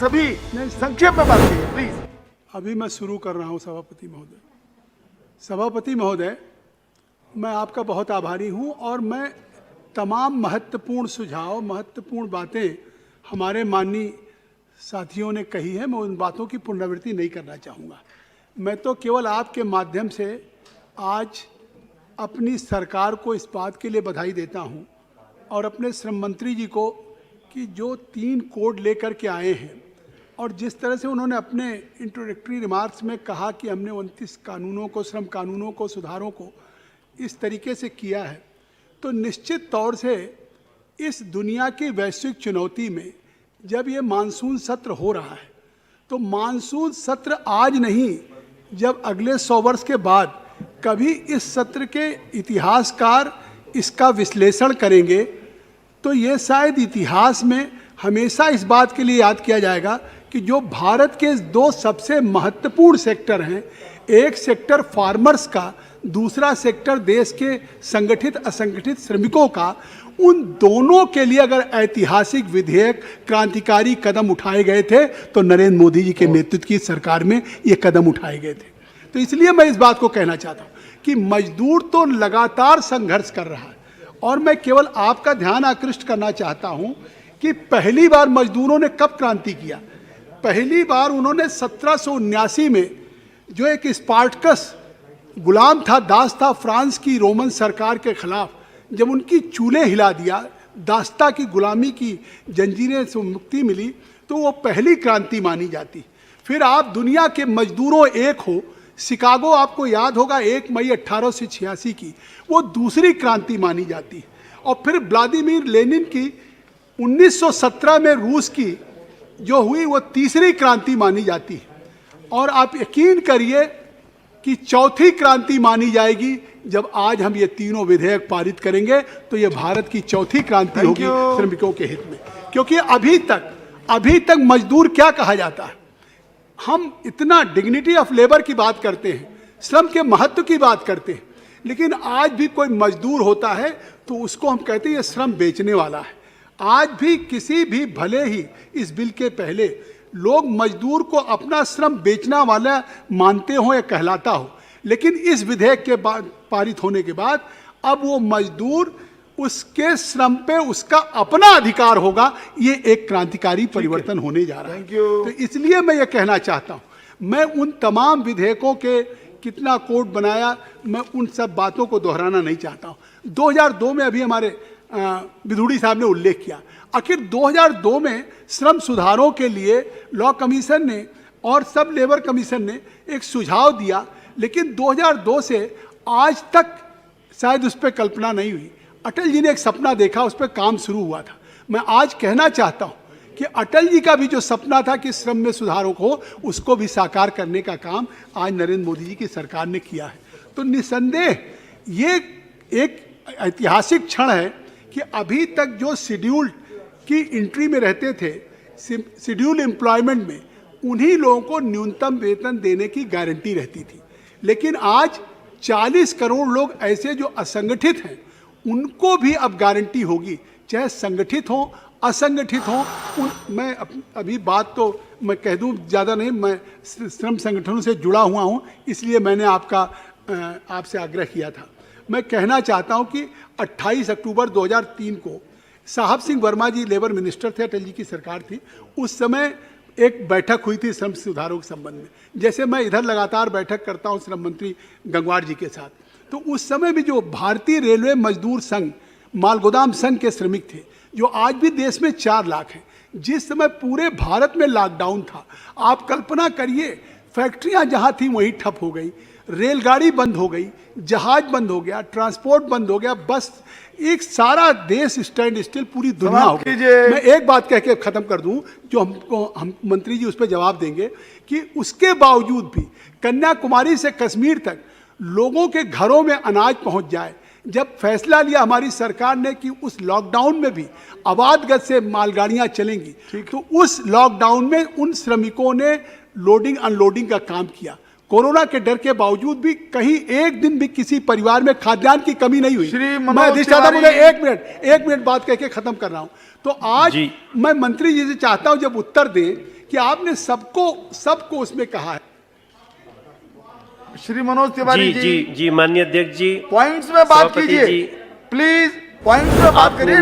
सभी संक्षेप में बात कीजिए प्लीज। अभी मैं शुरू कर रहा हूं सभापति महोदय। सभापति महोदय, मैं आपका बहुत आभारी हूं और मैं तमाम महत्वपूर्ण सुझाव, महत्वपूर्ण बातें हमारे माननीय साथियों ने कही है, मैं उन बातों की पुनरावृत्ति नहीं करना चाहूँगा। मैं तो केवल आपके माध्यम से आज अपनी सरकार को इस बात के लिए बधाई देता हूँ और अपने श्रम मंत्री जी को कि जो 3 कोड लेकर के आए हैं और जिस तरह से उन्होंने अपने इंट्रोडक्टरी रिमार्क्स में कहा कि हमने 29 कानूनों को, श्रम कानूनों को, सुधारों को इस तरीके से किया है, तो निश्चित तौर से इस दुनिया की वैश्विक चुनौती में जब ये मानसून सत्र हो रहा है, तो मानसून सत्र आज नहीं, जब अगले 100 वर्ष के बाद कभी इस सत्र के इतिहासकार इसका विश्लेषण करेंगे तो ये शायद इतिहास में हमेशा इस बात के लिए याद किया जाएगा कि जो भारत के 2 सबसे महत्वपूर्ण सेक्टर हैं, एक सेक्टर फार्मर्स का, दूसरा सेक्टर देश के संगठित असंगठित श्रमिकों का, उन दोनों के लिए अगर ऐतिहासिक विधेयक, क्रांतिकारी कदम उठाए गए थे तो नरेंद्र मोदी जी के नेतृत्व की सरकार में ये कदम उठाए गए थे। तो इसलिए मैं इस बात को कहना चाहता हूँ कि मजदूर तो लगातार संघर्ष कर रहा है और मैं केवल आपका ध्यान आकृष्ट करना चाहता हूँ कि पहली बार मजदूरों ने कब क्रांति किया। पहली बार उन्होंने 1779 में, जो एक स्पार्टकस गुलाम था, दास था फ्रांस की रोमन सरकार के खिलाफ, जब उनकी चूल्हे हिला दिया, दास्ता की गुलामी की जंजीरें से मुक्ति मिली, तो वो पहली क्रांति मानी जाती। फिर आप दुनिया के मजदूरों एक हो, शिकागो आपको याद होगा 1 मई 1886 की, वो दूसरी क्रांति मानी जाती है। और फिर व्लादिमीर लेनिन की 1917 में रूस की जो हुई वो तीसरी क्रांति मानी जाती है। और आप यकीन करिए कि चौथी क्रांति मानी जाएगी जब आज हम ये तीनों विधेयक पारित करेंगे, तो ये भारत की चौथी क्रांति होगी श्रमिकों के हित में। क्योंकि अभी तक मजदूर क्या कहा जाता है, हम इतना डिग्निटी ऑफ लेबर की बात करते हैं, श्रम के महत्व की बात करते हैं, लेकिन आज भी कोई मजदूर होता है तो उसको हम कहते हैं ये श्रम बेचने वाला है। आज भी किसी भी, भले ही इस बिल के पहले लोग मजदूर को अपना श्रम बेचना वाला मानते हो या कहलाता हो, लेकिन इस विधेयक के बाद, पारित होने के बाद, अब वो मजदूर, उसके श्रम पे उसका अपना अधिकार होगा। ये एक क्रांतिकारी परिवर्तन होने जा रहा है। तो इसलिए मैं ये कहना चाहता हूँ, मैं उन तमाम विधेयकों के कितना कोड बनाया, मैं उन सब बातों को दोहराना नहीं चाहता हूँ। 2002 में अभी हमारे विधुड़ी साहब ने उल्लेख किया, आखिर 2002 में श्रम सुधारों के लिए लॉ कमीशन ने और सब लेबर कमीशन ने एक सुझाव दिया, लेकिन 2002 से आज तक शायद उस पर कल्पना नहीं हुई। अटल जी ने एक सपना देखा, उस पर काम शुरू हुआ था। मैं आज कहना चाहता हूँ कि अटल जी का भी जो सपना था कि श्रम में सुधारों को, उसको भी साकार करने का काम आज नरेंद्र मोदी जी की सरकार ने किया है। तो निसंदेह ये एक ऐतिहासिक क्षण है कि अभी तक जो शेड्यूल्ड की एंट्री में रहते थे, शेड्यूल एम्प्लॉयमेंट में, उन्हीं लोगों को न्यूनतम वेतन देने की गारंटी रहती थी, लेकिन आज 40 करोड़ लोग ऐसे जो असंगठित हैं, उनको भी अब गारंटी होगी, चाहे संगठित हो असंगठित हो। मैं अभी बात तो मैं कह दूं ज़्यादा नहीं, मैं श्रम संगठनों से जुड़ा हुआ हूं, इसलिए मैंने आपसे आग्रह किया था। मैं कहना चाहता हूं कि 28 अक्टूबर 2003 को साहब सिंह वर्मा जी लेबर मिनिस्टर थे, अटल जी की सरकार थी, उस समय एक बैठक हुई थी श्रम सुधारों के संबंध में। जैसे मैं इधर लगातार बैठक करता हूं श्रम मंत्री गंगवार जी के साथ, तो उस समय भी जो भारतीय रेलवे मजदूर संघ, मालगोदाम संघ के श्रमिक थे, जो आज भी देश में 4 लाख हैं, जिस समय पूरे भारत में लॉकडाउन था, आप कल्पना करिए, फैक्ट्रियां जहां थी वहीं ठप हो गई, रेलगाड़ी बंद हो गई, जहाज बंद हो गया, ट्रांसपोर्ट बंद हो गया, बस एक सारा देश स्टैंड स्टिल, पूरी दुनिया हो गई। मैं एक बात कह के खत्म कर दूं, जो हम मंत्री जी उस पर जवाब देंगे, कि उसके बावजूद भी कन्याकुमारी से कश्मीर तक लोगों के घरों में अनाज पहुंच जाए। जब फैसला लिया हमारी सरकार ने कि उस लॉकडाउन में भी अबाध गति से मालगाड़ियां चलेंगी, तो उस लॉकडाउन में उन श्रमिकों ने लोडिंग अनलोडिंग का काम किया। कोरोना के डर के बावजूद भी कहीं एक दिन भी किसी परिवार में खाद्यान्न की कमी नहीं हुई। मैं अधिष्ठाता मुझे एक मिनट बात कह के खत्म कर रहा हूं। तो आज मैं मंत्री जी से चाहता हूं जब उत्तर दें कि आपने सबको उसमें कहा है। श्री मनोज तिवारी जी जी जी माननीय अध्यक्ष जी, पॉइंट्स में बात सभापति कीजिए जी, प्लीज, पॉइंट्स में बात आपने करिए।